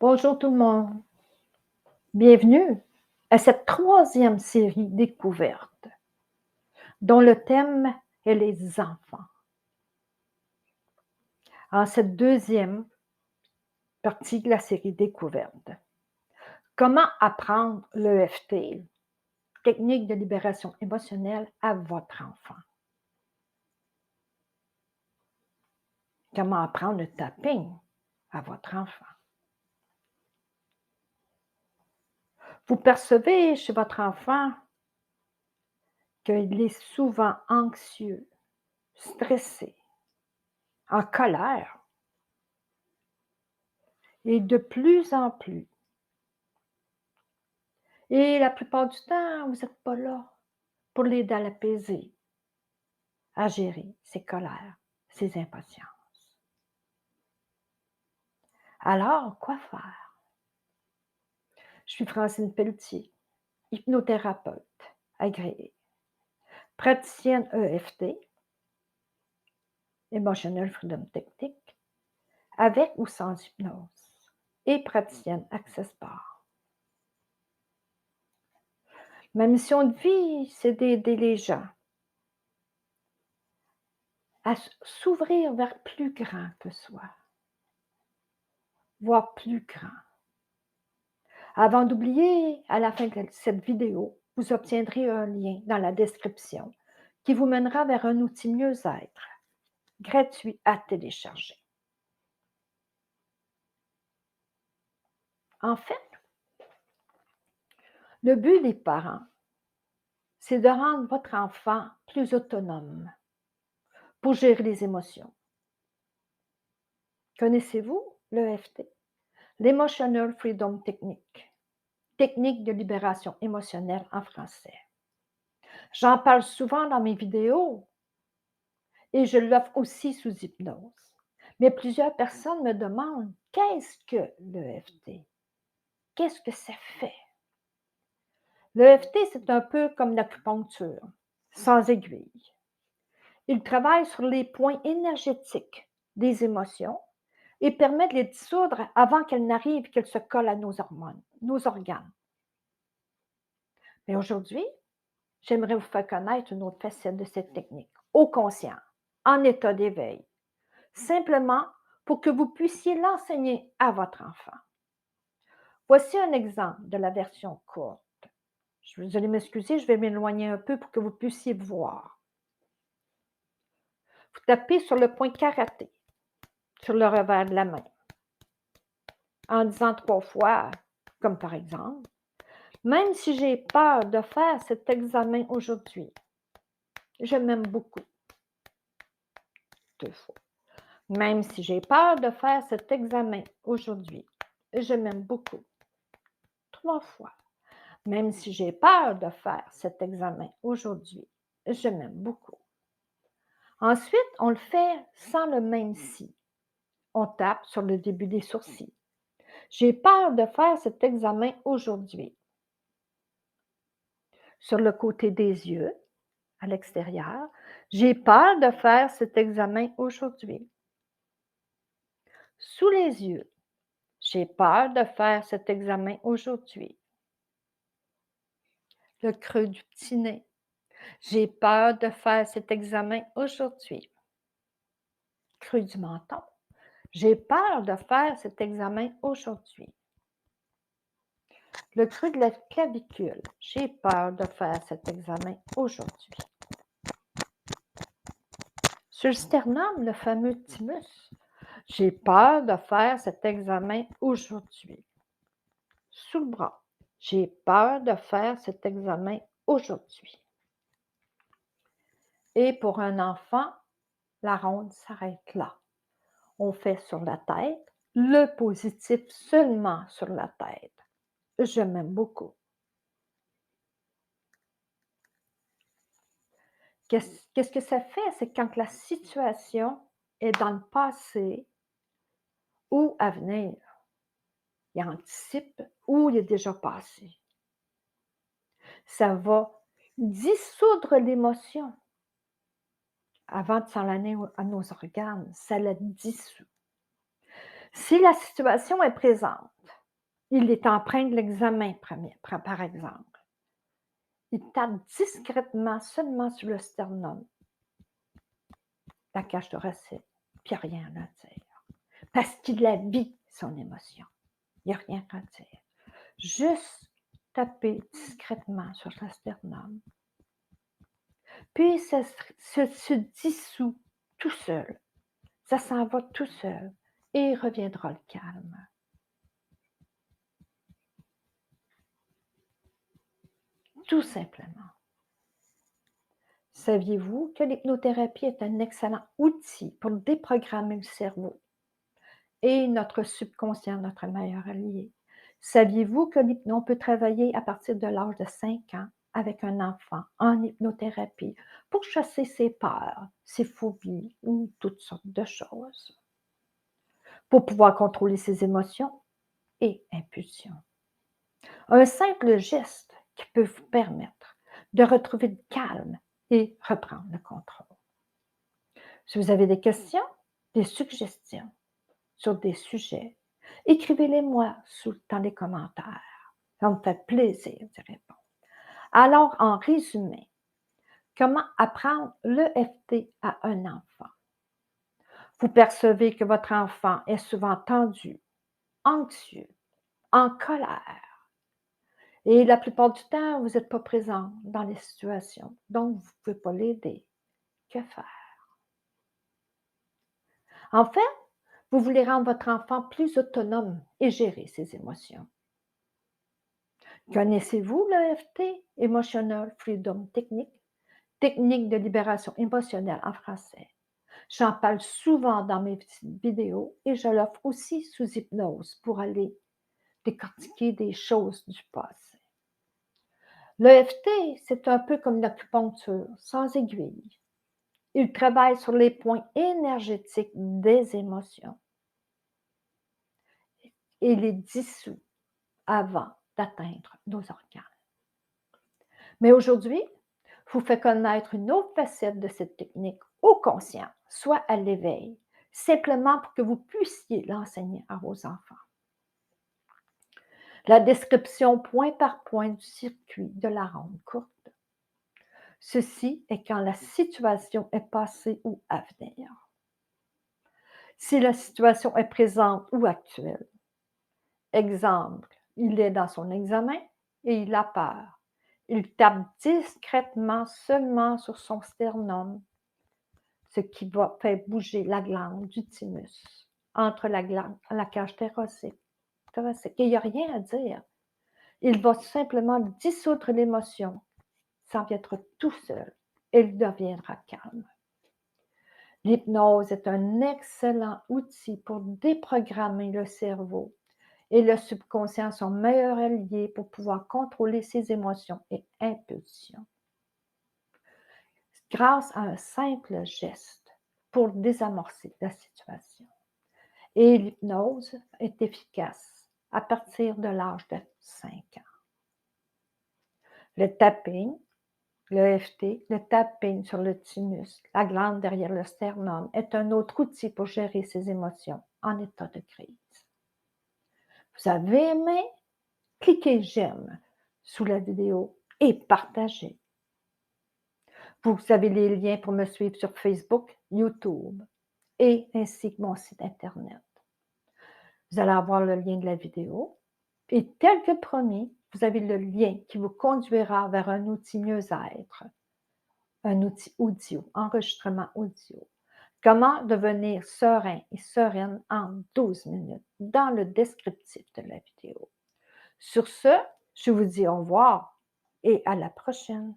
Bonjour tout le monde, bienvenue à cette troisième série découverte dont le thème est les enfants. En cette deuxième partie de la série découverte, comment apprendre l'EFT, technique de libération émotionnelle, à votre enfant? Comment apprendre le tapping à votre enfant? Vous percevez chez votre enfant qu'il est souvent anxieux, stressé, en colère et de plus en plus. Et la plupart du temps, vous n'êtes pas là pour l'aider à l'apaiser, à gérer ses colères, ses impatiences. Alors, quoi faire? Je suis Francine Pelletier, hypnothérapeute agréée, praticienne EFT, Emotional Freedom Technique, avec ou sans hypnose, et praticienne Access Bar. Ma mission de vie, c'est d'aider les gens à s'ouvrir vers plus grand que soi, voire plus grand. Avant d'oublier, à la fin de cette vidéo, vous obtiendrez un lien dans la description qui vous mènera vers un outil mieux-être gratuit à télécharger. En fait, le but des parents, c'est de rendre votre enfant plus autonome pour gérer les émotions. Connaissez-vous l'EFT? L'Emotional Freedom Technique, technique de libération émotionnelle en français. J'en parle souvent dans mes vidéos et je l'offre aussi sous hypnose. Mais plusieurs personnes me demandent: qu'est-ce que l'EFT? Qu'est-ce que ça fait? L'EFT, c'est un peu comme l'acupuncture, sans aiguille. Il travaille sur les points énergétiques des émotions et permet de les dissoudre avant qu'elles n'arrivent, qu'elles se collent à nos hormones, nos organes. Mais aujourd'hui, j'aimerais vous faire connaître une autre facette de cette technique, au conscient, en état d'éveil, simplement pour que vous puissiez l'enseigner à votre enfant. Voici un exemple de la version courte. Vous allez m'excuser, je vais m'éloigner un peu pour que vous puissiez voir. Vous tapez sur le point karaté, sur le revers de la main, en disant 3 fois, comme par exemple: même si j'ai peur de faire cet examen aujourd'hui, je m'aime beaucoup. 2 fois. Même si j'ai peur de faire cet examen aujourd'hui, je m'aime beaucoup. 3 fois. Même si j'ai peur de faire cet examen aujourd'hui, je m'aime beaucoup. Ensuite, on le fait sans le même si. On tape sur le début des sourcils. J'ai peur de faire cet examen aujourd'hui. Sur le côté des yeux, à l'extérieur, j'ai peur de faire cet examen aujourd'hui. Sous les yeux, j'ai peur de faire cet examen aujourd'hui. Le creux du petit nez, j'ai peur de faire cet examen aujourd'hui. Creux du menton, j'ai peur de faire cet examen aujourd'hui. Le creux de la clavicule, j'ai peur de faire cet examen aujourd'hui. Sur le sternum, le fameux thymus, j'ai peur de faire cet examen aujourd'hui. Sous le bras, j'ai peur de faire cet examen aujourd'hui. Et pour un enfant, la ronde s'arrête là. On fait sur la tête, le positif seulement sur la tête. Je m'aime beaucoup. Qu'est-ce que ça fait? C'est quand la situation est dans le passé ou à venir. Il anticipe ou il est déjà passé. Ça va dissoudre l'émotion avant de s'en aller à nos organes. Ça la dissout. Si la situation est présente, Il est empreint de l'examen, par exemple. Il tape discrètement seulement sur le sternum, la cage thoracique, puis il n'y a rien à dire. Parce qu'il la vit, son émotion. Il n'y a rien à dire. Juste taper discrètement sur le sternum. Puis ça se dissout tout seul. Ça s'en va tout seul et il reviendra le calme. Tout simplement. Saviez-vous que l'hypnothérapie est un excellent outil pour déprogrammer le cerveau et notre subconscient, notre meilleur allié? Saviez-vous que l'hypnose peut travailler à partir de l'âge de 5 ans avec un enfant en hypnothérapie pour chasser ses peurs, ses phobies ou toutes sortes de choses, pour pouvoir contrôler ses émotions et impulsions? Un simple geste qui peut vous permettre de retrouver le calme et reprendre le contrôle. Si vous avez des questions, des suggestions sur des sujets, écrivez-les-moi dans les commentaires. Ça me fait plaisir d'y répondre. Alors, en résumé, comment apprendre l'EFT à un enfant? Vous percevez que votre enfant est souvent tendu, anxieux, en colère. Et la plupart du temps, vous n'êtes pas présent dans les situations, donc vous ne pouvez pas l'aider. Que faire? En fait, vous voulez rendre votre enfant plus autonome et gérer ses émotions. Connaissez-vous l'EFT, Emotional Freedom Technique, technique de libération émotionnelle en français? J'en parle souvent dans mes vidéos et je l'offre aussi sous hypnose pour aller décortiquer des choses du passé. L'EFT, c'est un peu comme l'acupuncture, sans aiguille. Il travaille sur les points énergétiques des émotions et les dissout avant d'atteindre nos organes. Mais aujourd'hui, je vous fais connaître une autre facette de cette technique au conscient, soit à l'éveil, simplement pour que vous puissiez l'enseigner à vos enfants. La description point par point du circuit de la ronde courte. Ceci est quand la situation est passée ou à venir. Si la situation est présente ou actuelle. Exemple, il est dans son examen et il a peur. Il tape discrètement seulement sur son sternum, ce qui va faire bouger la glande du thymus entre la cage thoracique. Et il n'y a rien à dire. Il va simplement dissoudre l'émotion. Ça viendra tout seul et il deviendra calme. L'hypnose est un excellent outil pour déprogrammer le cerveau et le subconscient son meilleur allié pour pouvoir contrôler ses émotions et impulsions. Grâce à un simple geste pour désamorcer la situation. Et l'hypnose est efficace à partir de l'âge de 5 ans. Le tapping, l'EFT, le tapping sur le thymus, la glande derrière le sternum, est un autre outil pour gérer ses émotions en état de crise. Vous avez aimé? Cliquez j'aime sous la vidéo et partagez. Vous avez les liens pour me suivre sur Facebook, YouTube et ainsi que mon site internet. Vous allez avoir le lien de la vidéo et tel que promis, vous avez le lien qui vous conduira vers un outil mieux-être, un outil audio, enregistrement audio. Comment devenir serein et sereine en 12 minutes dans le descriptif de la vidéo. Sur ce, je vous dis au revoir et à la prochaine.